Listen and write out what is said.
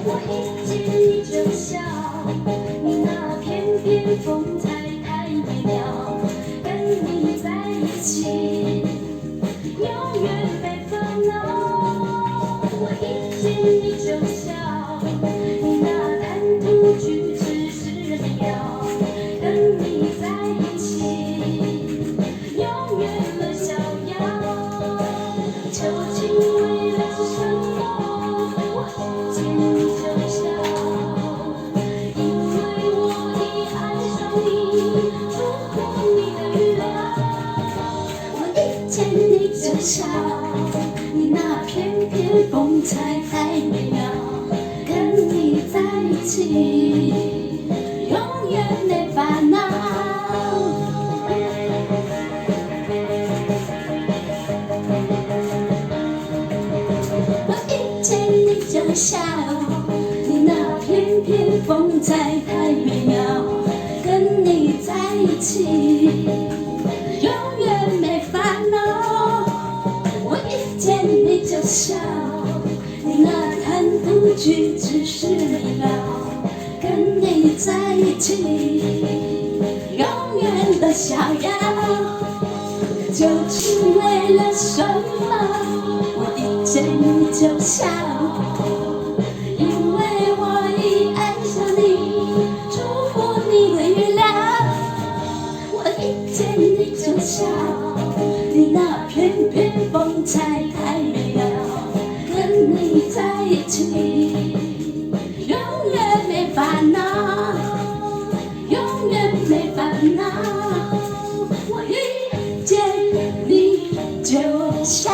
我一见你就笑，你那翩翩风采太美妙，跟你在一起，永远没烦恼。我一见你就笑，你那谈吐举止是美妙，跟你在一起，永远乐逍遥。究竟为了什么？我一见你就笑，因为我已爱上你，出乎你的预料。我一见你就笑，你那翩翩风采太美妙，跟你在一起，永远没烦恼。我一见你就笑，你那翩翩风采太美妙，跟你在一起，永远没烦恼。我一见你就笑，你那谈吐举止是美妙，跟你在一起，永远的逍遥。究竟为了什么？我一见你就笑，因为我已爱上你，出乎你的预料。我一见你就笑，你那翩翩风采太美妙，跟你在一起，永远没烦恼，永远没烦恼。我一见你就笑。